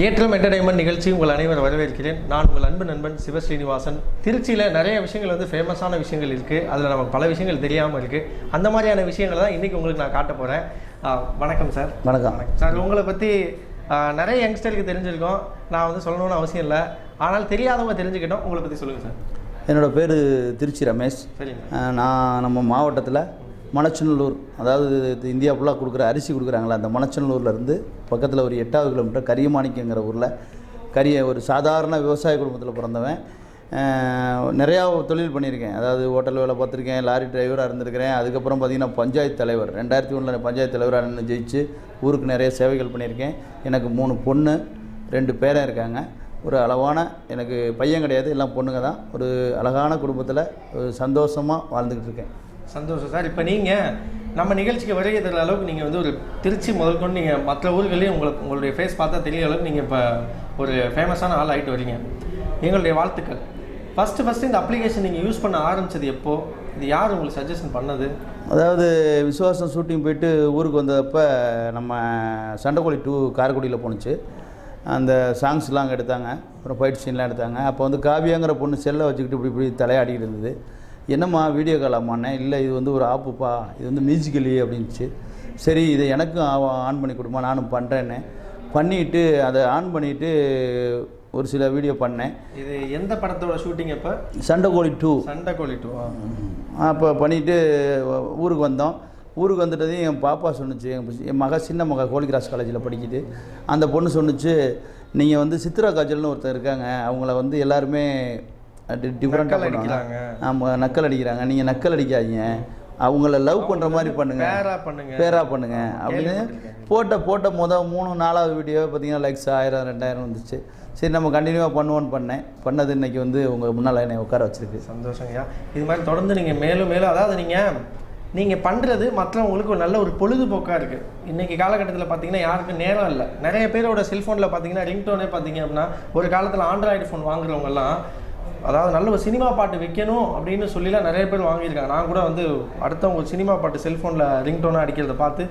ஏற்றம் என்டர்டைன்மெண்ட் நிகழ்ச்சி உங்கள் அனைவரும் வரவேற்கிறேன். நான் உங்கள் அன்பு நண்பன் சிவஸ்ரீனிவாசன். திருச்சியில் நிறைய விஷயங்கள் ஃபேமஸான விஷயங்கள் இருக்குது. அதில் நமக்கு பல விஷயங்கள் தெரியாமல் இருக்குது. அந்த மாதிரியான விஷயங்களை தான் இன்றைக்கி உங்களுக்கு நான் காட்ட போகிறேன். வணக்கம் சார். வணக்கம் சார். உங்களை பற்றி நிறைய யங்ஸ்டருக்கு தெரிஞ்சிருக்கோம். நான் சொல்லணும்னு அவசியம் இல்லை, ஆனால் தெரியாதவங்க தெரிஞ்சுக்கிட்டோம். உங்களை பற்றி சொல்லுங்கள் சார். என்னோடய பேர் திருச்சி ரமேஷ். சரிங்க. நான் நம்ம மாவட்டத்தில் மணச்சநல்லூர், அதாவது இந்தியா ஃபுல்லாக கொடுக்குற அரிசி கொடுக்குறாங்களா, அந்த மணச்சநல்லூர்லேருந்து பக்கத்தில் ஒரு 8வது கிலோமீட்டர் கரியமாணிக்கங்கிற ஊரில் ஒரு சாதாரண விவசாய குடும்பத்தில் பிறந்தவன். நிறையா தொழில் பண்ணியிருக்கேன். அதாவது ஹோட்டல் வேலை பார்த்துருக்கேன், லாரி டிரைவராக இருந்திருக்கிறேன். அதுக்கப்புறம் பார்த்திங்கன்னா பஞ்சாயத்து தலைவர் 2001 பஞ்சாயத்து தலைவராக நின்று ஜெயிச்சு ஊருக்கு நிறைய சேவைகள் பண்ணியிருக்கேன். எனக்கு 3 பொண்ணு 2 பேரன் இருக்காங்க. ஒரு அளவான, எனக்கு பையன் கிடையாது, எல்லாம் பொண்ணுங்க தான். ஒரு அழகான குடும்பத்தில் சந்தோஷமாக வாழ்ந்துக்கிட்டு இருக்கேன். சந்தோஷம் சார். இப்போ நீங்கள் நம்ம நிகழ்ச்சிக்கு வருகை தர அளவுக்கு நீங்கள் ஒரு திருச்சி முதல் கொண்டு நீங்கள் மற்ற ஊர்களையும் உங்களுடைய ஃபேஸ் பார்த்தா தெரிய அளவுக்கு நீங்கள் இப்போ ஒரு ஃபேமஸான ஆள் ஆகிட்டு வரீங்க. எங்களுடைய வாழ்த்துக்கள். ஃபஸ்ட்டு இந்த அப்ளிகேஷன் நீங்கள் யூஸ் பண்ண ஆரம்பித்தது எப்போது? இது யார் உங்களுக்கு சஜஷன் பண்ணது? அதாவது விசுவாசம் ஷூட்டிங் போயிட்டு ஊருக்கு வந்தப்போ நம்ம சண்டைக்கோழி 2 காரைக்குடியில் போணுச்சு. அந்த சாங்ஸ்லாம் அங்கே எடுத்தாங்க, அப்புறம் ஃபைட் சீன்லாம் எடுத்தாங்க. அப்போ காவியாங்கிற பொண்ணு செல்லை வச்சுக்கிட்டு இப்படி தலையாடிக்கிட்டு இருந்தது. என்னம்மா வீடியோ கால் ஆமாண்ணே? இல்லை, இது ஒரு ஆப்புப்பா, இது மியூசிக்கலி அப்படின்ச்சு. சரி, இதை எனக்கும் ஆன் பண்ணி கொடுமா, நானும் பண்ணுறேன்னு பண்ணிவிட்டு அதை ஆன் பண்ணிவிட்டு ஒரு சில வீடியோ பண்ணேன். இது எந்த படத்தோட ஷூட்டிங்? இப்போ சண்டைக்கோழி 2. சண்டைக்கோழி 2. அப்போ பண்ணிவிட்டு ஊருக்கு வந்தோம். ஊருக்கு வந்துட்டதையும் என் பாப்பா சொன்னிச்சு, என் சின்ன மக ஹோலி கிராஸ் காலேஜில் படிக்குது. அந்த பொண்ணு சொன்னிச்சு, நீங்கள் சித்ரா காஜல்னு ஒருத்தர் இருக்காங்க, அவங்கள எல்லாருமே டிஃப்ரெண்ட்டாக அடிக்கிறாங்க. ஆமாம், நக்கல் அடிக்கிறாங்க. நீங்கள் நக்கல் அடிக்காதீங்க, அவங்கள லவ் பண்ணுற மாதிரி பேரா பண்ணுங்க அப்படின்னு போட்ட 3-4வது வீடியோ பார்த்தீங்கன்னா லைக்ஸ் 1000 2000 வந்துச்சு. சரி, நம்ம கண்டினியூவாக பண்ணேன். பண்ணது இன்றைக்கி உங்கள் முன்னால் என்னை உட்கார வச்சுருக்கு. சந்தோஷங்கய்யா. இது மாதிரி தொடர்ந்து நீங்கள் மேலும் அதாவது நீங்கள் பண்ணுறது மற்றவங்களுக்கு ஒரு நல்ல ஒரு பொழுதுபோக்காக இருக்குது. இன்றைக்கி காலகட்டத்தில் பார்த்தீங்கன்னா யாருக்கும் நேரம் இல்லை. நிறைய பேரோட செல்ஃபோனில் பார்த்தீங்கன்னா ரிங்டோனே பார்த்தீங்க அப்படின்னா, ஒரு காலத்தில் ஆண்ட்ராய்டு ஃபோன் வாங்குறவங்கெல்லாம் அதாவது நல்ல ஒரு சினிமா பாட்டு வைக்கணும் அப்படின்னு சொல்லிலாம் நிறைய பேர் வாங்கியிருக்காங்க. நான் கூட அடுத்தவங்க சினிமா பாட்டு செல்ஃபோனில் ரிங்டோனாக அடிக்கிறத பார்த்து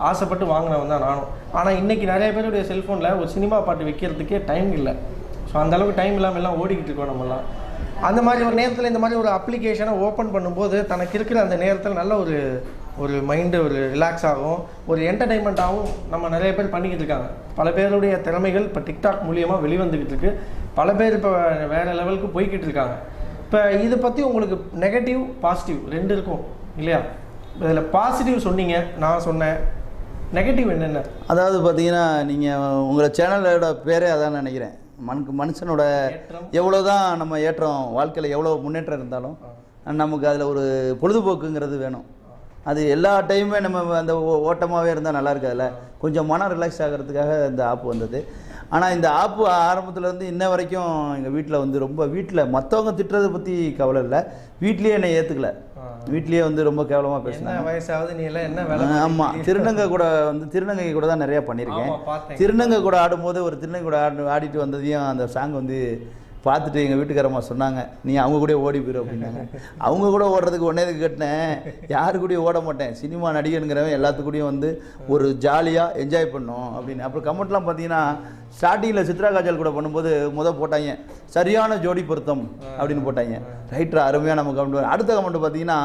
ஆசைப்பட்டு வாங்கினவன் தான் நானும். ஆனால் இன்றைக்கி நிறைய பேருடைய செல்ஃபோனில் ஒரு சினிமா பாட்டு வைக்கிறதுக்கே டைம் இல்லை. ஸோ அந்தளவுக்கு டைம் இல்லாமல் எல்லாம் ஓடிக்கிட்டு இருக்கோம் நம்மலாம். அந்த மாதிரி ஒரு நேரத்தில் இந்த மாதிரி ஒரு அப்ளிகேஷனை ஓப்பன் பண்ணும்போது தனக்கு இருக்கிற அந்த நேரத்தில் நல்ல ஒரு மைண்டு ஒரு ரிலாக்ஸ் ஆகும், ஒரு என்டர்டெயின்மெண்ட்டாகவும் நம்ம நிறைய பேர் பண்ணிக்கிட்டு இருக்காங்க. பல பேருடைய திறமைகள் இப்போ டிக்டாக் மூலியமாக வெளிவந்துக்கிட்டு இருக்குது. பல பேர் இப்போ வேறு லெவலுக்கு போய்கிட்டு இருக்காங்க. இப்போ இதை பற்றி உங்களுக்கு நெகட்டிவ் பாசிட்டிவ் 2 இருக்கும் இல்லையா? இதில் பாசிட்டிவ் சொன்னீங்க, நான் சொன்னேன். நெகட்டிவ் என்னென்ன? அதாவது பார்த்தீங்கன்னா, நீங்கள் உங்களை சேனலோட பேரே அதான் நினைக்கிறேன். மனுஷனோட எவ்வளோ தான் நம்ம ஏற்றம், வாழ்க்கையில் எவ்வளோ முன்னேற்றம் இருந்தாலும் நமக்கு அதில் ஒரு பொழுதுபோக்குங்கிறது வேணும். அது எல்லா டைமுமே நம்ம அந்த ஓட்டமாகவே இருந்தால் நல்லா இருக்காதுல்ல. கொஞ்சம் மனம் ரிலாக்ஸ் ஆகிறதுக்காக இந்த ஆப் வந்தது. ஆனால் இந்த ஆப்பு ஆரம்பத்துலேருந்து இன்ன வரைக்கும் எங்கள் வீட்டில் ரொம்ப மற்றவங்க திட்டுறதை பற்றி கவலை இல்லை, வீட்லேயே என்னை ஏற்றுக்கல. வீட்லேயே ரொம்ப கேவலமாக பேசினேன். வயசாவது நீ எல்லாம் என்ன வேலை? ஆமாம், திருநங்கை கூட தான் நிறையா பண்ணியிருக்கேன். திருநங்கை கூட ஆடும்போது ஒரு திருநங்கை கூட ஆடிட்டு வந்ததையும் அந்த சாங் பார்த்துட்டு எங்கள் வீட்டுக்காரம்மா சொன்னாங்க, நீ அவங்க கூட ஓடி போயிரு அப்படின்னாங்க. அவங்க கூட ஓடுறதுக்கு ஒன்றேதுக்கு கட்டினேன், யாரு கூடயும் ஓட மாட்டேன். சினிமா நடிகனுங்கிறவன் எல்லாத்துக்கூடையும் ஒரு ஜாலியாக என்ஜாய் பண்ணோம் அப்படின்னு. அப்புறம் கமெண்ட்லாம் பார்த்தீங்கன்னா, ஸ்டார்டிங்கில் சித்ரா காஜல் கூட பண்ணும்போது போட்டாங்க, சரியான ஜோடி பொருத்தம் அப்படின்னு போட்டாங்க. ரைட்டரா, அருமையாக நம்ம கமெண்ட். அடுத்த கமெண்ட் பார்த்தீங்கன்னா,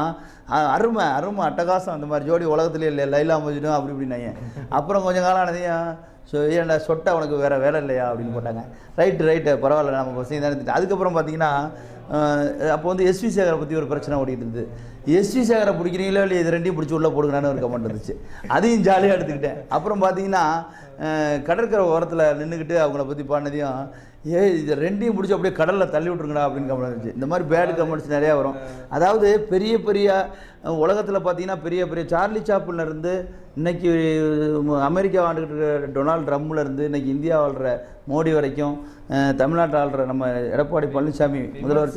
அருமை அட்டகாசம், அந்த மாதிரி ஜோடி உலகத்துலேயே இல்லை, லைலா மஜ்னு அப்படி இப்படின்னாங்க. அப்புறம் கொஞ்சம் காலம் ஆனதையும், ஸோ ஏன்டா சொட்டை உனக்கு வேறு வேலை இல்லையா அப்படின்னு போட்டாங்க. ரைட்டு பரவாயில்ல, நம்ம பசங்க தான். அதுக்கப்புறம் பார்த்தீங்கன்னா, அப்போ எஸ்வி சேகரை பற்றி ஒரு பிரச்சனை ஓடிட்டு இருந்தது. எஸ்வி சேகரை பிடிக்கிறீங்களோ இல்லை, இது 2ஐயும் பிடிச்சி உள்ளே போடுங்கன்னு ஒரு கமெண்ட் இருந்துச்சு. அதையும் ஜாலியாக எடுத்துக்கிட்டேன். அப்புறம் பார்த்தீங்கன்னா, கடற்கரை ஓரத்தில் நின்றுக்கிட்டு அவங்கள பற்றி பாடினதையும், இது 2ஐயும் பிடிச்சி அப்படியே கடலில் தள்ளி விட்ருங்கடா அப்படின்னு கமெண்ட் இருந்துச்சு. இந்த மாதிரி பேடு கமெண்ட்ஸ் நிறையா வரும். அதாவது பெரிய உலகத்தில் பார்த்தீங்கன்னா, பெரிய சார்லி சாப்பிள்ல இருந்து இன்றைக்கி அமெரிக்கா வாழ்ந்துக்கிட்டு இருக்கிற டொனால்டு ட்ரம்ப்லேருந்து இன்றைக்கி இந்தியா வாழ்கிற மோடி வரைக்கும், தமிழ்நாட்டில் ஆள்ற நம்ம எடப்பாடி பழனிசாமி முதல்வர்,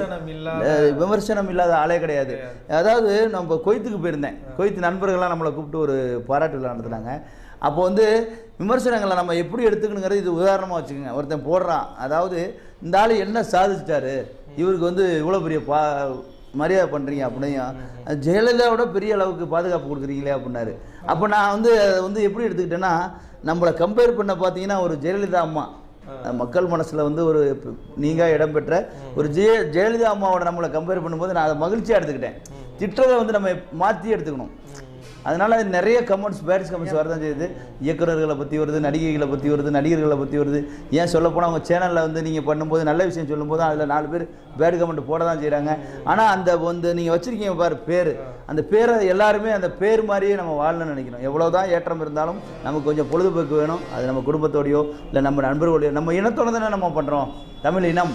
விமர்சனம் இல்லாத ஆளே கிடையாது. அதாவது நம்ம கொய்த்துக்கு போயிருந்தேன். கொய்த்து நண்பர்கள்லாம் நம்மளை கூப்பிட்டு ஒரு பாராட்டு விழா நடத்துனாங்க. அப்போ விமர்சனங்களை நம்ம எப்படி எடுத்துக்கணுங்கிறது இது உதாரணமாக வச்சுக்கோங்க. ஒருத்தன் போடுறான், அதாவது இந்த ஆள் என்ன சாதிச்சிட்டாரு, இவருக்கு இவ்வளோ பெரிய மரியாதை பண்ணுறீங்க அப்படின்னா, ஜெயலலிதாவோட பெரிய அளவுக்கு பாதுகாப்பு கொடுக்குறீங்களே அப்படின்னாரு. அப்போ நான் அதை எப்படி எடுத்துக்கிட்டேன்னா, நம்மளை கம்பேர் பண்ண பார்த்தீங்கன்னா ஒரு ஜெயலலிதா அம்மா மக்கள் மனசில் வந்து ஒரு நீங்கள் இடம்பெற்ற ஒரு ஜெயலலிதா அம்மாவோட நம்மளை கம்பேர் பண்ணும்போது நான் அதை மகிழ்ச்சியாக எடுத்துக்கிட்டேன். திட்டத்தை வந்து நம்ம மாற்றி எடுத்துக்கணும். அதனால நிறைய கமெண்ட்ஸ் பேட்ஸ் கமெண்ட்ஸ் வரதான் செய்யுது. இயக்குநர்களை பற்றி வருது, நடிகைகளை பற்றி வருது, நடிகர்களை பற்றி வருது. ஏன் சொல்லப்போனால் அவங்க சேனலில் வந்து நீங்கள் பண்ணும்போது நல்ல விஷயம் சொல்லும்போது அதில் 4 பேர் பேட் கமெண்ட் போட தான் செய்கிறாங்க. ஆனால் அந்த வந்து நீங்கள் வச்சுருக்கீங்க பாரு பேர், அந்த பேரை எல்லாருமே அந்த பேர் மாதிரியே நம்ம வாழணும்னு நினைக்கணும். எவ்வளோதான் ஏற்றம் இருந்தாலும் நமக்கு கொஞ்சம் பொழுதுபோக்கு வேணும். அது நம்ம குடும்பத்தோடையோ இல்லை நம்ம நண்பர்களோடையோ நம்ம இனத்தோட தானே நம்ம பண்ணுறோம், தமிழ் இனம்.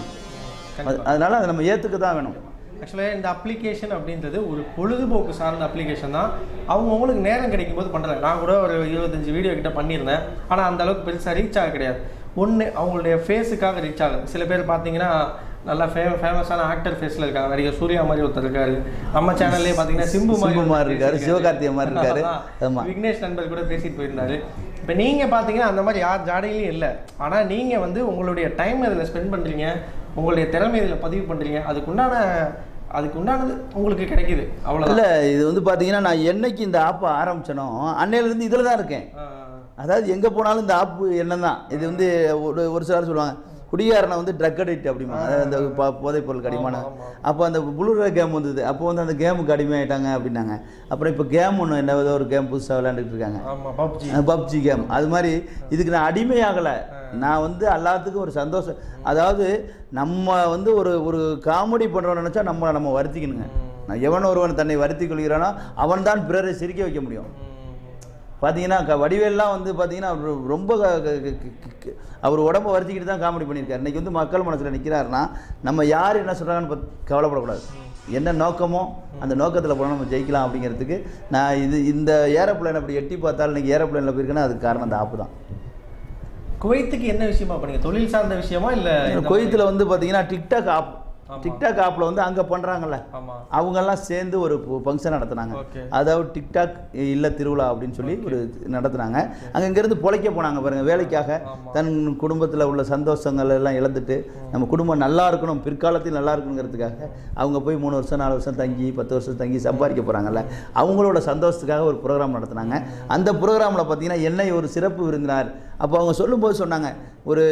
அதனால் அதை நம்ம ஏற்றுக்க தான் வேணும். ஆக்சுவலாக இந்த அப்ளிகேஷன் அப்படின்றது ஒரு பொழுதுபோக்கு சார்ந்த அப்ளிகேஷன் தான். அவங்களுக்கு நேரம் கிடைக்கும் போது பண்ணுறாங்க. நான் கூட ஒரு 25 வீடியோ கிட்ட பண்ணியிருந்தேன். ஆனால் அந்த அளவுக்கு பெருசாக ரீச் ஆக கிடையாது. ஒன்று அவங்களுடைய ஃபேஸுக்காக ரீச் ஆகுது. சில பேர் பார்த்தீங்கன்னா நல்லா ஃபேமஸான ஆக்டர் ஃபேஸில் இருக்காங்க. நடிகர் சூர்யா மாதிரி ஒருத்தர் இருக்காரு. நம்ம சேனல்லே பார்த்தீங்கன்னா சிம்பு மாதிரி இருக்காரு, சிவகார்த்திகை மாதிரி இருக்காரு, விக்னேஷ் நண்பர் கூட பேசிட்டு போயிருந்தாரு. இப்போ நீங்கள் பார்த்தீங்கன்னா அந்த மாதிரி யார் ஜாடையிலையும் இல்லை. ஆனால் நீங்கள் வந்து உங்களுடைய டைம் இதில் ஸ்பெண்ட் பண்ணுறீங்க, உங்களுடைய திறமை இதில் பதிவு பண்ணுறீங்க. அதுக்கு உண்டானது உங்களுக்கு கிடைக்குது. அவ்வளோ இல்லை. இது வந்து பார்த்தீங்கன்னா நான் என்னைக்கு இந்த ஆப்பை ஆரம்பிச்சனோ அன்னையிலேருந்து இதில் தான் இருக்கேன். அதாவது எங்கே போனாலும் இந்த ஆப்பு என்ன தான். இது வந்து ஒரு சிலர் சொல்லுவாங்க குடிகாரனை வந்து ட்ரக் அடிக்ட் அப்படிமா, அதாவது அந்த போதைப் பொருளுக்கு அடிமான. அப்போ அந்த புளூரே கேம் வந்தது. அப்போ வந்து அந்த கேமுக்கு அடிமையாயிட்டாங்க அப்படின்னாங்க. அப்புறம் இப்போ கேம் ஒன்று என்ன ஏதோ ஒரு கேம் புதுசாக விளையாண்டுட்டு இருக்காங்க, பப்ஜி கேம். அது மாதிரி இதுக்கு நான் அடிமையாகலை. நான் வந்து எல்லாத்துக்கும் ஒரு சந்தோஷம். அதாவது நம்ம வந்து ஒரு காமெடி பண்ணுறோன்னு நினச்சா நம்ம வருத்திக்கணுங்க. நான் எவன் ஒருவன் தன்னை வருத்தி கொள்கிறானோ அவன் தான் பிறரை சிரிக்க வைக்க முடியும். பார்த்தீங்கன்னா வடிவேல்லாம் வந்து பார்த்தீங்கன்னா ரொம்ப அவர் உடம்பை வருத்திக்கிட்டு தான் காமெடி பண்ணியிருக்காரு. இன்றைக்கி வந்து மக்கள் மனசில் நிற்கிறாருன்னா நம்ம யார் என்ன சொல்கிறாங்கன்னு கவலைப்படக்கூடாது. என்ன நோக்கமோ அந்த நோக்கத்தில் போனால் நம்ம ஜெயிக்கலாம் அப்படிங்கிறதுக்கு நான் இந்த ஏரோப்ளேன் அப்படி எட்டி பார்த்தாலும் இன்றைக்கி ஏரோப்ளேனில் போயிருக்கேன்னா அதுக்கு காரணம் அந்த ஆப்பு தான். குவைத்துக்கு என்ன விஷயமா பண்ணீங்க? தொழில் சார்ந்த விஷயமா இல்லை? குவைத்தில் வந்து பார்த்தீங்கன்னா டிக்டாக் ஆப்பில் வந்து அங்கே பண்ணுறாங்கல்ல, அவங்கெல்லாம் சேர்ந்து ஒரு ஃபங்க்ஷன் நடத்துனாங்க. அதாவது டிக்டாக் இல்லை திருவிழா அப்படின்னு சொல்லி ஒரு நடத்துனாங்க. அங்கே இங்கேருந்து பொழைக்க போனாங்க பாருங்கள், வேலைக்காக. தன் குடும்பத்தில் உள்ள சந்தோஷங்கள் எல்லாம் இழந்துட்டு நம்ம குடும்பம் நல்லா இருக்கணும், பிற்காலத்தில் நல்லா இருக்கணுங்கிறதுக்காக அவங்க போய் 3 வருஷம் 4 வருஷம் தங்கி 10 வருஷம் தங்கி சம்பாதிக்க போகிறாங்கல்ல, அவங்களோட சந்தோஷத்துக்காக ஒரு ப்ரோக்ராம் நடத்துனாங்க. அந்த ப்ரோக்ராமில் பார்த்தீங்கன்னா என்னை ஒரு சிறப்பு விருந்தினார். அப்போ அவங்க சொல்லும்போது சொன்னாங்க, ஒரு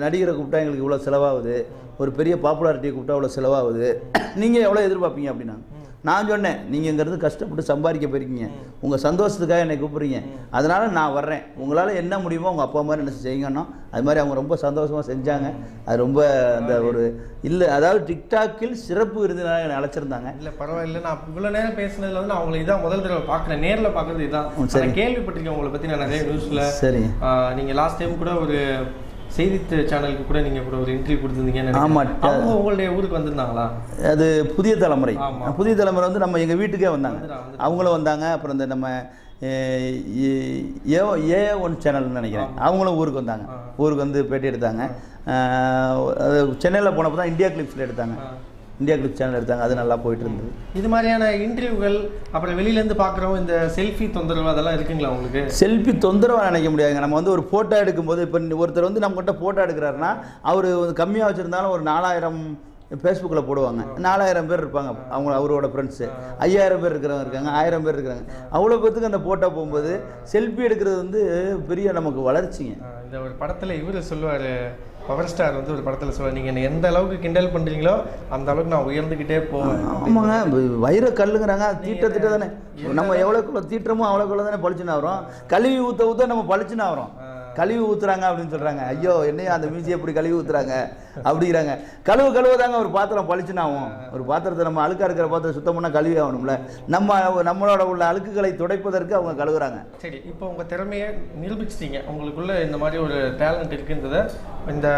நடிகரை கூப்பிட்டா எங்களுக்கு இவ்வளோ செலவாகுது, ஒரு பெரிய பாப்புலாரிட்டியை கூப்பிட்டா அவ்வளோ செலவாகுது, நீங்கள் எவ்வளோ எதிர்பார்ப்பீங்க அப்படின்னாங்க. நான் சொன்னேன், நீங்கள் இங்கேருந்து கஷ்டப்பட்டு சம்பாதிக்க போயிருக்கீங்க, உங்கள் சந்தோஷத்துக்காக என்னை கூப்பிட்றீங்க, அதனால் நான் வர்றேன், உங்களால் என்ன முடியுமோ உங்கள் அப்பா மாதிரி என்ன செய்யுங்கன்னா அது மாதிரி அவங்க ரொம்ப சந்தோஷமாக செஞ்சாங்க. அது ரொம்ப அந்த ஒரு இல்லை, அதாவது டிக்டாக்கில் சிறப்பு விருந்தினராக என்னை அழைச்சிருந்தாங்க. இல்லை பரவாயில்லை. நான் இவ்வளோ நேரம் பேசினதில் வந்து நான் அவங்களை இதான் முதல் தடவை பார்க்குறேன், நேரில் பார்க்குறது இதுதான். சரி, கேள்விப்பட்டிருக்கேன் உங்களை பற்றி நான் நிறைய நியூஸில். சரி, நீங்கள் லாஸ்ட் டைம் கூட ஒரு செய்தி சேனலுக்கு கூட நீங்கள் கூட ஒரு இன்டர்வியூ கொடுத்துருந்தீங்க. ஆமாம், அவங்க உங்களுடைய ஊருக்கு வந்திருந்தாங்களா? அது புதிய தலைமுறை. புதிய தலைமுறை வந்து நம்ம எங்கள் வீட்டுக்கே வந்தாங்க, அவங்களும் வந்தாங்க. அப்புறம் இந்த நம்ம A1 சேனல்னு நினைக்கிறேன், அவங்களும் ஊருக்கு வந்தாங்க. ஊருக்கு வந்து பேட்டி எடுத்தாங்க. சென்னையில் போனப்போ தான் இந்தியா கிளிப்ஸில் எடுத்தாங்க, இந்தியா கிளிப் சேனல் எடுத்தாங்க. அது நல்லா போயிட்டு இருந்தது. இது மாதிரியான இன்டர்வியூகள் அப்புறம் வெளியிலேருந்து பார்க்குறோம், இந்த செல்ஃபி தொந்தரவு அதெல்லாம் இருக்குங்களா உங்களுக்கு? செல்ஃபி தொந்தரவாக நினைக்க முடியாதுங்க. நம்ம வந்து ஒரு ஃபோட்டோ எடுக்கும்போது இப்போ ஒருத்தர் வந்து நம்மகிட்ட ஃபோட்டோ எடுக்கிறாருன்னா அவர் கம்மியாக வச்சுருந்தாலும் ஒரு 4000 ஃபேஸ்புக்கில் போடுவாங்க. 4000 பேர் இருப்பாங்க அவரோட ஃப்ரெண்ட்ஸு. 5000 பேர் இருக்கிறவங்க இருக்காங்க, 1000 பேர் இருக்கிறாங்க. அவ்வளோ பேத்துக்கு அந்த ஃபோட்டோ போகும்போது செல்ஃபி எடுக்கிறது வந்து பெரிய நமக்கு வளர்ச்சிங்க. இந்த ஒரு படத்தில் இவர் சொல்லுவார், பவர் ஸ்டார் வந்து ஒரு படத்தில் சொல்லுவார், நீங்கள் எந்த அளவுக்கு கிண்டல் பண்ணுறீங்களோ அந்த அளவுக்கு நான் உயர்ந்துக்கிட்டே போவேன். ஆமாங்க, வைர கல்லுங்கிறாங்க, அது தீட்ட தானே. நம்ம எவ்வளோக்குள்ள தீட்டுறமோ அவ்வளோக்குள்ள தானே பளிச்சுன்னு வரும். கழுவி ஊற்ற நம்ம பளிச்சுன்னு வரும். கழுவி ஊற்றுறாங்க அப்படின்னு சொல்கிறாங்க. ஐயோ என்னையா அந்த மியூசியம் எப்படி கழுவி ஊற்றுறாங்க அப்படிங்கிறாங்க. கழுவுதாங்க ஒரு பாத்திரம் பளிச்சுன்னு ஆகும். ஒரு பாத்திரத்தை நம்ம அழுக்காக இருக்கிற பாத்திரம் சுத்தம் பண்ணால் கழுவி ஆகணும்ல. நம்மளோட உள்ள அழுக்குகளை துடைப்பதற்கு அவங்க கழுவுறாங்க. சரி, இப்போ உங்கள் திறமையை நிரூபிச்சிட்டீங்க. உங்களுக்குள்ள இந்த மாதிரி ஒரு டேலண்ட் இருக்குன்றதை இந்த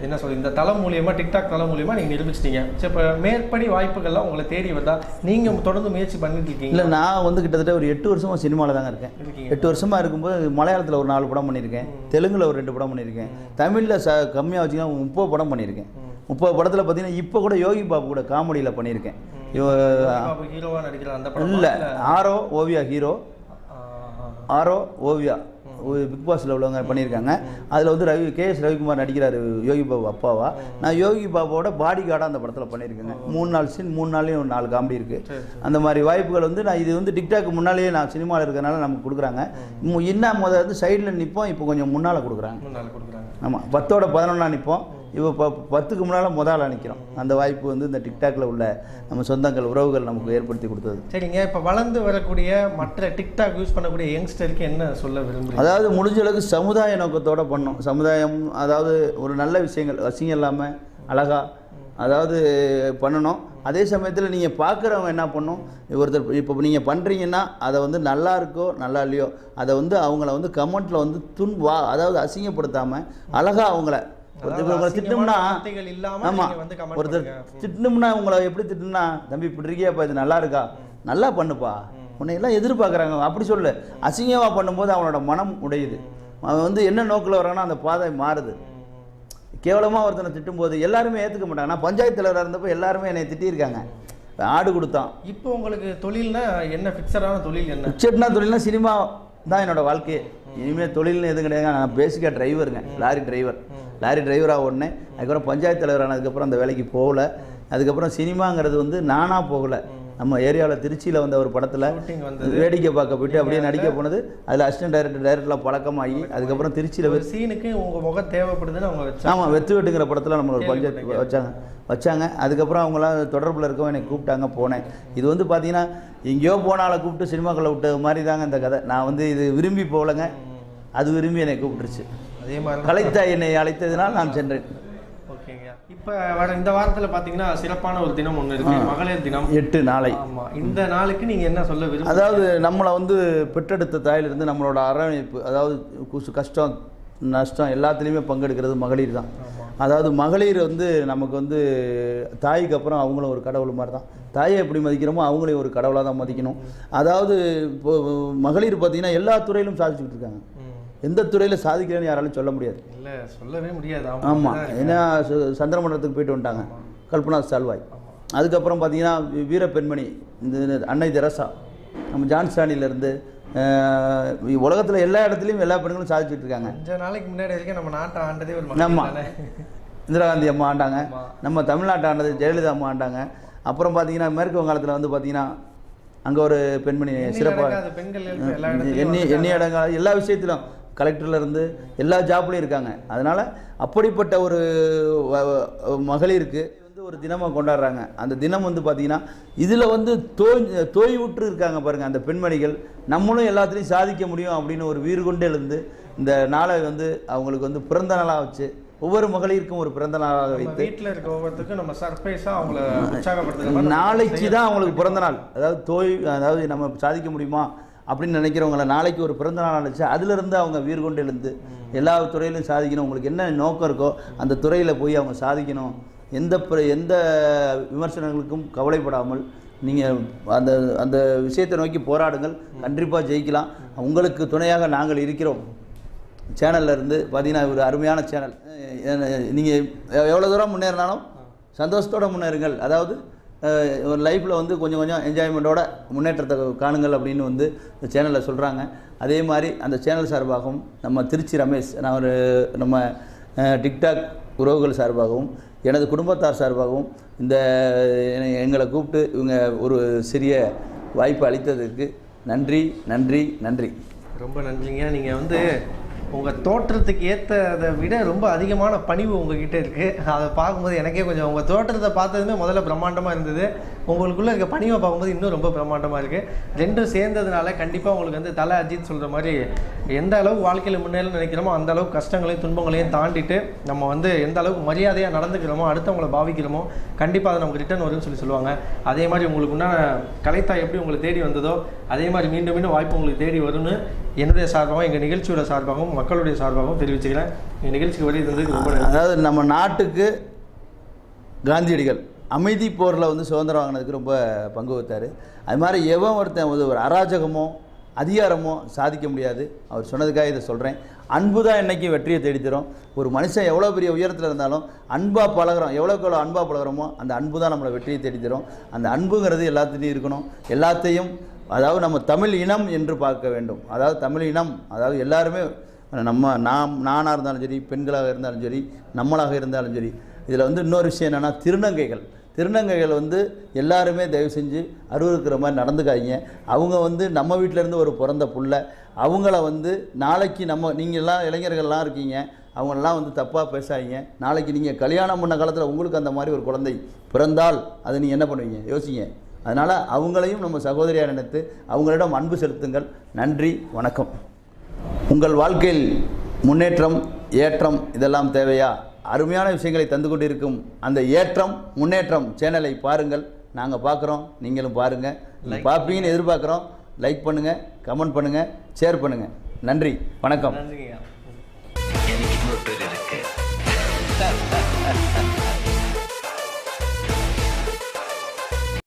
என்ன சொல்றது, இந்த தளம் மூலியமாக, டிக்டாக் தளம் மூலியமாக நீங்கள் நிரூபிச்சிட்டீங்க. சரி, இப்போ மேற்படி வாய்ப்புகள்லாம் உங்களை தேடி வந்தா நீங்கள் தொடர்ந்து முயற்சி பண்ணிட்டு இருக்கீங்க? இல்லை, நான் வந்து கிட்டத்தட்ட ஒரு 8 வருஷமாக சினிமாவில் தாங்க இருக்கேன். 8 வருஷமாக இருக்கும்போது மலையாளத்தில் ஒரு 4 படம் பண்ணியிருக்கேன், தெலுங்கில் ஒரு 2 படம் பண்ணியிருக்கேன், தமிழில் கம்மியாக வச்சுக்கலாம் 30 படம் பண்ணியிருக்கேன். 30 படத்தில் பார்த்தீங்கன்னா இப்போ கூட யோகி பாபு கூட காமெடியில் பண்ணியிருக்கேன். ஹீரோவாக நடிக்கிற அந்த படம் இல்லை, ஆரோ ஓவியா ஹீரோ, ஆரோ ஓவியா பிக் பாஸில் உள்ளவங்க பண்ணியிருக்காங்க. அதில் வந்து கேஎஸ் ரவிக்குமார் நடிக்கிறார் யோகி பாபு அப்பாவா. நான் யோகி பாபுவோட பாடி கார்டாக அந்த படத்தில் பண்ணியிருக்கேங்க. 3 நாள் சீன், 3 நாள்லேயும் ஒரு 4 காமெடி இருக்குது. அந்த மாதிரி வாய்ப்புகள் வந்து நான் இது வந்து டிக்டாக் முன்னாலேயே நான் சினிமாவில் இருக்கிறனால நமக்கு கொடுக்குறாங்க. இன்னும் முதல்ல வந்து சைடில் நிற்போம், இப்போ கொஞ்சம் முன்னால் கொடுக்குறாங்க. ஆமாம், 10ஓட 11 நிற்போம், இப்போ 10க்கு முன்னால் முதல்ல நிற்கிறோம். அந்த வாய்ப்பு வந்து இந்த டிக்டாக்ல உள்ள நம்ம சொந்தங்கள் உறவுகள் நமக்கு ஏற்படுத்தி கொடுத்தது. சரிங்க, இப்போ வளர்ந்து வரக்கூடிய மற்ற டிக்டாக் யூஸ் பண்ணக்கூடிய யங்ஸ்டருக்கு என்ன சொல்ல விரும்புகிறீங்க? அதாவது முடிஞ்ச அளவுக்கு சமுதாய நோக்கத்தோடு பண்ணணும். சமுதாயம் அதாவது ஒரு நல்ல விஷயங்கள் அசிங்கம் இல்லாமல் அழகாக அதாவது பண்ணணும். அதே சமயத்தில் நீங்கள் பார்க்குறவங்க என்ன பண்ணணும், ஒருத்தர் இப்போ நீங்கள் பண்ணுறீங்கன்னா அதை வந்து நல்லா இருக்கோ நல்லா இல்லையோ அதை வந்து அவங்கள வந்து கமெண்ட்டில் வந்து அதாவது அசிங்கப்படுத்தாமல் அழகாக அவங்கள ஒருத்தர் திட்டணும்னா, ஆமாம், ஒருத்தர் திட்டணும்னா உங்களை எப்படி திட்டணும்னா, தம்பி இப்படி இருக்கியாப்பா, இது நல்லா இருக்கா, நல்லா பண்ணுப்பா, உன்னை எல்லாம் எதிர்பார்க்குறாங்க அப்படி சொல்லு. அசிங்கமாக பண்ணும்போது அவனோட மனம் உடையுது. அவன் வந்து என்ன நோக்கில் வரான்னா அந்த பாதை மாறுது. கேவலமாக ஒருத்தனை திட்டும்போது எல்லாருமே ஏற்றுக்க மாட்டாங்க. நான் பஞ்சாயத்து தலைவராக இருந்தப்போ எல்லாருமே என்னை திட்டியிருக்காங்க, ஆடு கொடுத்தான். இப்போ உங்களுக்கு தொழில்னா என்ன, ஃபிக்ஸடான தொழில் என்ன? ஃபிக்ஸட்னா தொழில்னா சினிமா தான் என்னோடய வாழ்க்கையே. இனிமேல் தொழில்னு எதுவும் கிடையாது. நான் பேசிக்காக டிரைவருங்க, லாரி டிரைவராக ஓடினேன். அதுக்கப்புறம் பஞ்சாயத்து தலைவர் ஆனதுக்கப்புறம் அந்த வேலைக்கு போகல. அதுக்கப்புறம் சினிமாங்கிறது வந்து நானாக போகலை. நம்ம ஏரியாவில் திருச்சியில் வந்த ஒரு படத்தில் வேடிக்கை பார்க்க போயிட்டு அப்படியே நடிக்க போனது. அதில் அசிஸ்டன்ட் டைரக்டர்லாம் பழக்கமாகி அதுக்கப்புறம் திருச்சியில் சீனுக்கு உங்கள் முகம் தேவைப்படுதுன்னு அவங்க ஆமாம், வெத்து வெட்டுங்கிற படத்தில் நம்ம ஒரு பஞ்சாயத்து வச்சாங்க. அதுக்கப்புறம் அவங்களாம் தொடர்பில் இருக்கவும் என்னை கூப்பிட்டாங்க, போனேன். இது வந்து பார்த்தீங்கன்னா எங்கேயோ போனால கூப்பிட்டு சினிமாக்களில் விட்ட மாதிரி தாங்க இந்த கதை. நான் வந்து இது விரும்பி போகலைங்க, அது விரும்பி என்னை கூப்பிட்டுருச்சு. அதே மாதிரி கலைத்தாய் என்னை அழைத்ததினால் நான் சென்றேன். ஓகேங்க. இப்போ இந்த வாரத்தில் பார்த்தீங்கன்னா சிறப்பான ஒரு தினம் ஒன்று இருக்கு, மகளிர் தினம் 8 நாளை. ஆமாம், இந்த நாளுக்கு நீங்கள் என்ன சொல்ல விரும்புகிறீங்க? அதாவது நம்மளை வந்து பெற்றெடுத்த தாயிலிருந்து நம்மளோட அரவணைப்பு, அதாவது கஷ்டம் நஷ்டம் எல்லாத்துலேயுமே பங்கெடுக்கிறது மகளிர் தான். அதாவது மகளிர் வந்து நமக்கு வந்து தாய்க்கு அப்புறம் அவங்களும் ஒரு கடவுள் மாதிரி தான். தாயை எப்படி மதிக்கிறோமோ அவங்களையும் ஒரு கடவுளாக தான் மதிக்கணும். அதாவது இப்போ மகளிர் பார்த்திங்கன்னா எல்லா துறையிலும் சாதிச்சுக்கிட்டு இருக்காங்க. எந்த துறையில் சாதிக்கிறேன்னு யாராலும் சொல்ல முடியாது. இல்லை, சொல்லவே முடியாது. ஆமாம், ஏன்னா சந்திரமண்டலத்துக்கு போயிட்டு வந்துட்டாங்க கல்பனா சால்வாய். அதுக்கப்புறம் பார்த்திங்கன்னா வீர பெண்மணி இந்த அன்னை தெரசா, நம்ம ஜான்ஸ்டானிலேருந்து உலகத்தில் எல்லா இடத்துலையும் எல்லா பெண்களும் சாதிச்சுட்டு இருக்காங்க. 5 நாளைக்கு முன்னாடி வரைக்கும் நம்ம நாட்டை ஆண்டதே ஒரு நம்ம இந்திரா காந்தி அம்மா ஆண்டாங்க, நம்ம தமிழ்நாட்டை ஆண்டது ஜெயலலிதா அம்மா ஆண்டாங்க. அப்புறம் பார்த்தீங்கன்னா மேற்கு வங்காளத்தில் வந்து பார்த்தீங்கன்னா அங்கே ஒரு பெண்மணி சிறப்பாக எண்ணி இடங்க எல்லா விஷயத்திலும் கலெக்டர்லேருந்து எல்லா ஜாப்லேயும் இருக்காங்க. அதனால் அப்படிப்பட்ட ஒரு மகளிருக்கு வந்து ஒரு தினமாக கொண்டாடுறாங்க. அந்த தினம் வந்து பார்த்திங்கன்னா இதில் வந்து தோய்வுற்று இருக்காங்க பாருங்கள் அந்த பெண்மணிகள். நம்மளும் எல்லாத்துலேயும் சாதிக்க முடியும் அப்படின்னு ஒரு வீறு கொண்டு எழுந்து இந்த நாளை வந்து அவங்களுக்கு வந்து பிறந்த நாளாக வச்சு ஒவ்வொரு மகளிருக்கும் ஒரு பிறந்த நாளாக வைத்து வீட்டில் இருக்க ஒவ்வொருத்துக்கும் நம்ம சர்ப்ரைஸாக அவங்கள உற்சாகப்படுத்துகிற நாளைக்கு தான் அவங்களுக்கு பிறந்த நாள். அதாவது நம்ம சாதிக்க முடியுமா அப்படின்னு நினைக்கிறவங்கள நாளைக்கு ஒரு பிறந்த நாள் நினச்சி அதிலிருந்து அவங்க வீறு கொண்டு எழுந்து எல்லா துறையிலும் சாதிக்கணும். உங்களுக்கு என்ன நோக்கம் இருக்கோ அந்த துறையில் போய் அவங்க சாதிக்கணும். எந்த விமர்சனங்களுக்கும் கவலைப்படாமல் நீங்கள் அந்த அந்த விஷயத்தை நோக்கி போராடுங்கள். கண்டிப்பாக ஜெயிக்கலாம். உங்களுக்கு துணையாக நாங்கள் இருக்கிறோம். சேனலில் இருந்து பார்த்தீங்கன்னா ஒரு அருமையான சேனல். நீங்கள் எவ்வளோ தூரம் முன்னேறினாலும் சந்தோஷத்தோடு முன்னேறுங்கள். அதாவது ஒரு லைஃப்பில் வந்து கொஞ்சம் கொஞ்சம் என்ஜாய்மெண்ட்டோட முன்னேற்றத்தை காணுங்கள் அப்படின்னு வந்து இந்த சேனலில் சொல்கிறாங்க. அதே மாதிரி அந்த சேனல் சார்பாகவும் நம்ம திருச்சி ரமேஷ், நான் நம்ம டிக்டாக் உறவுகள் சார்பாகவும் எனது குடும்பத்தார் சார்பாகவும் இந்த எங்களை கூப்பிட்டு இவங்க ஒரு சிறிய வாய்ப்பு அளித்ததற்கு நன்றி நன்றி நன்றி. ரொம்ப நன்றிங்க. நீங்கள் வந்து உங்கள் தோற்றத்துக்கு ஏற்றதை விட ரொம்ப அதிகமான பணிவு உங்ககிட்ட இருக்குது. அதை பார்க்கும்போது எனக்கே கொஞ்சம் உங்கள் தோற்றத்தை பார்த்ததுமே முதல்ல பிரம்மாண்டமாக இருந்தது. உங்களுக்குள்ளே இருக்க பணிவை பார்க்கும்போது இன்னும் ரொம்ப பிரம்மாண்டமாக இருக்குது. ரெண்டும் சேர்ந்ததுனால கண்டிப்பாக உங்களுக்கு வந்து தலை அஜித் சொல்கிற மாதிரி எந்த அளவுக்கு வாழ்க்கையில் முன்னேறணும்னு நினைக்கிறோமோ அந்த அளவுக்கு கஷ்டங்களையும் துன்பங்களையும் தாண்டிட்டு நம்ம வந்து எந்த அளவுக்கு மரியாதையாக நடந்துக்கிறோமோ அடுத்தவங்களை பாவிக்கிறோமோ கண்டிப்பாக அதை நமக்கு ரிட்டர்ன் வரும்னு சொல்லுவாங்க. அதே மாதிரி உங்களுக்கு உண்டான கலைத்தாய் எப்படி உங்களை தேடி வந்ததோ அதே மாதிரி மீண்டும் மீண்டும் வாய்ப்பு உங்களுக்கு தேடி வரும்னு என்னுடைய சார்பாகவும் எங்கள் நிகழ்ச்சியோட சார்பாகவும் மக்களுடைய சார்பாகவும் தெரிவிச்சுக்கிறேன். எங்கள் நிகழ்ச்சிக்கு வரை வந்து ரொம்ப அதாவது நம்ம நாட்டுக்கு காந்தியடிகள் அமைதி போரில் வந்து சுதந்திரம் வாங்கினதுக்கு ரொம்ப பங்கு வகித்தார். அது மாதிரி எவன் ஒருத்தன் ஒரு அராஜகமோ அதிகாரமோ சாதிக்க முடியாது. அவர் சொன்னதுக்காக இதை சொல்கிறேன். அன்பு தான் என்றைக்கும் வெற்றியை தேடித்தரும். ஒரு மனுஷன் எவ்வளோ பெரிய உயரத்தில் இருந்தாலும் அன்பாக பழகிறோம், எவ்வளோக்கு அன்பாக பழகிறோமோ அந்த அன்பு தான் நம்மளை வெற்றியை தேடித்தரும். அந்த அன்புங்கிறது எல்லாத்துலேயும் இருக்கணும். எல்லாத்தையும் அதாவது நம்ம தமிழ் இனம் என்று பார்க்க வேண்டும். அதாவது தமிழ் இனம், அதாவது எல்லாருமே நானாக இருந்தாலும் சரி, பெண்களாக இருந்தாலும் சரி, நம்மளாக இருந்தாலும் சரி. இதில் வந்து இன்னொரு விஷயம் என்னென்னா திருநங்கைகள் வந்து எல்லாருமே தயவு செஞ்சு அருவருக்கிற மாதிரி நடந்துக்காதீங்க. அவங்க வந்து நம்ம வீட்டிலேருந்து ஒரு பிறந்த புள்ள, அவங்கள வந்து நாளைக்கு நீங்கள்லாம் இளைஞர்கள்லாம் இருக்கீங்க, அவங்களெல்லாம் வந்து தப்பாக பேசாதீங்க. நாளைக்கு நீங்கள் கல்யாணம் பண்ண காலத்தில் உங்களுக்கு அந்த மாதிரி ஒரு குழந்தை பிறந்தால் அதை நீங்கள் என்ன பண்ணுவீங்க? யோசிங்க. அதனால் அவங்களையும் நம்ம சகோதரியாக நினைத்து அவங்களிடம் அன்பு செலுத்துங்கள். நன்றி, வணக்கம். உங்கள் வாழ்க்கையில் முன்னேற்றம், ஏற்றம் இதெல்லாம் தேவையா? அருமையான விஷயங்களை தந்து கொண்டிருக்கும் அந்த ஏற்றம் முன்னேற்றம் சேனலை பாருங்கள். நாங்கள் பார்க்குறோம், நீங்களும் பாருங்கள். பார்ப்பீங்கன்னு எதிர்பார்க்குறோம். லைக் பண்ணுங்கள், கமெண்ட் பண்ணுங்கள், ஷேர் பண்ணுங்கள். நன்றி, வணக்கம். நன்றிங்க.